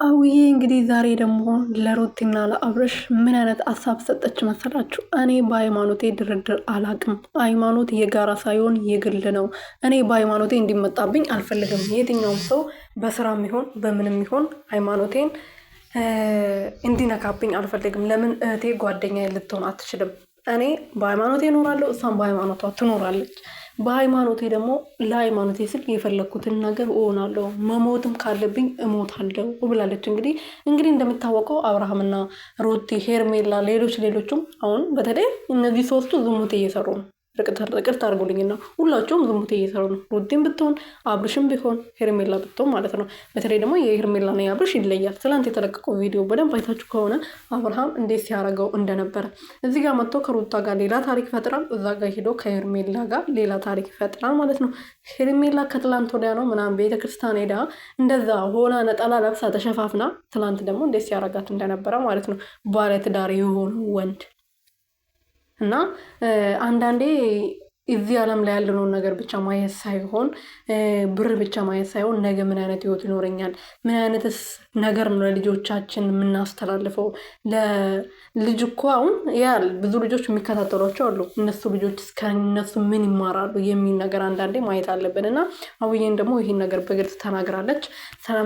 አውዬ እንግዲህ ዛሬ ደግሞ ለሩቲና ለአብርሽ ምን አይነት ሀሳብ ሰጠች መሰላችሁ? እኔ በሃይማኖቴ ድርድር አላቅም። ሃይማኖት የጋራ ሳይሆን የግል ነው። እኔ በሃይማኖቴ እንዲመጣብኝ አልፈልግም። የትኛውም ሰው በስራም ይሆን በምንም ይሆን ሃይማኖቴን እንዲነካብኝ አልፈልግም። ለምን እህቴ ጓደኛዬ ልትሆን አትችልም? እኔ በሃይማኖቴ እኖራለሁ፣ እሷም በሃይማኖቷ ትኖራለች። በሃይማኖቴ ደግሞ ለሃይማኖቴ ስል የፈለግኩትን ነገር እሆናለሁ፣ መሞትም ካለብኝ እሞታለሁ ብላለች። እንግዲህ እንደሚታወቀው አብርሃምና ሩቲ፣ ሄርሜላ፣ ሌሎችም አሁን በተለይ እነዚህ ሶስቱ ዝሙት እየሰሩ ነው። ይቅርታ አድርጉልኝና ሁላቸውም ዝሙት እየሰሩ ነው። ሩቲም ብትሆን አብርሽም ቢሆን ሄርሜላ ብትሆን ማለት ነው። በተለይ ደግሞ የሄርሜላና የአብርሽ ይለያል። ትላንት የተለቀቀው ቪዲዮ በደንብ አይታችሁ ከሆነ አብርሃም እንዴት ሲያደርገው እንደነበረ እዚህ ጋር መጥቶ ከሩታ ጋር ሌላ ታሪክ ይፈጥራል፣ እዛ ጋር ሄዶ ከሄርሜላ ጋር ሌላ ታሪክ ይፈጥራል ማለት ነው። ሄርሜላ ከትላንት ወዲያ ነው ምናምን ቤተክርስቲያን ሄዳ እንደዛ ሆና ነጠላ ለብሳ ተሸፋፍና፣ ትላንት ደግሞ እንዴት ሲያረጋት እንደነበረ ማለት ነው። ባለትዳር የሆኑ ወንድ እና አንዳንዴ እዚህ ዓለም ላይ ያለነውን ነገር ብቻ ማየት ሳይሆን ብር ብቻ ማየት ሳይሆን ነገ ምን አይነት ህይወት ይኖረኛል፣ ምን አይነትስ ነገር ነው ለልጆቻችን የምናስተላልፈው። ለልጅ እኮ አሁን ያል ብዙ ልጆች የሚከታተሏቸው አሉ። እነሱ ልጆች ከእነሱ ምን ይማራሉ የሚል ነገር አንዳንዴ ማየት አለብን። እና አውዬን ደግሞ ይህን ነገር በግልጽ ተናግራለች።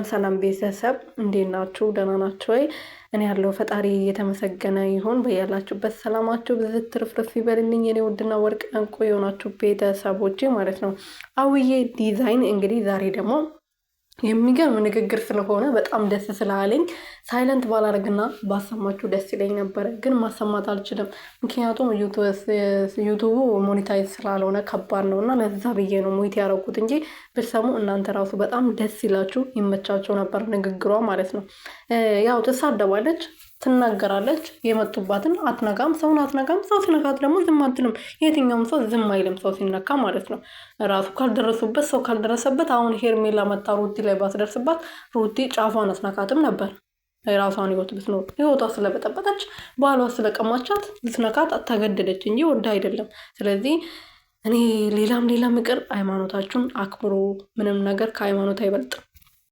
ሰላም ቤተሰብ እንዴት ናችሁ? ደህና ናችሁ ወይ? እኔ ያለው ፈጣሪ የተመሰገነ ይሁን። በያላችሁበት ሰላማችሁ ብዝት ትርፍርፍ ይበልልኝ። የኔ ውድና ወርቅ እንቁ የሆናችሁ ቤተሰቦቼ ማለት ነው። አውዬ ዲዛይን እንግዲህ ዛሬ ደግሞ የሚገርም ንግግር ስለሆነ በጣም ደስ ስላለኝ ሳይለንት ባላረግና ባሰማችሁ ደስ ይለኝ ነበረ፣ ግን ማሰማት አልችልም። ምክንያቱም ዩቱቡ ሞኔታይዝ ስላልሆነ ከባድ ነው እና ለዛ ብዬ ነው ሙይት ያደረጉት እንጂ ብትሰሙ እናንተ ራሱ በጣም ደስ ይላችሁ ይመቻቸው ነበር ንግግሯ ማለት ነው። ያው ትሳደባለች፣ ትናገራለች፣ የመጡባትን አትነካም፣ ሰውን አትነካም። ሰው ሲነካት ደግሞ ዝም አትልም። የትኛውም ሰው ዝም አይልም ሰው ሲነካ ማለት ነው። ራሱ ካልደረሱበት ሰው ካልደረሰበት፣ አሁን ሄርሜላ መታ ሩቲ ላይ ባስደርስባት ሩቲ ጫፏን አትነካትም ነበር። የራሷን ህይወት ብትኖር ህይወቷ ስለበጠበጠች ባሏ ስለቀማቻት ልትነካት ተገደደች እንጂ ወዳ አይደለም። ስለዚህ እኔ ሌላም ይቅር፣ ሃይማኖታችሁን አክብሮ ምንም ነገር ከሃይማኖት አይበልጥም።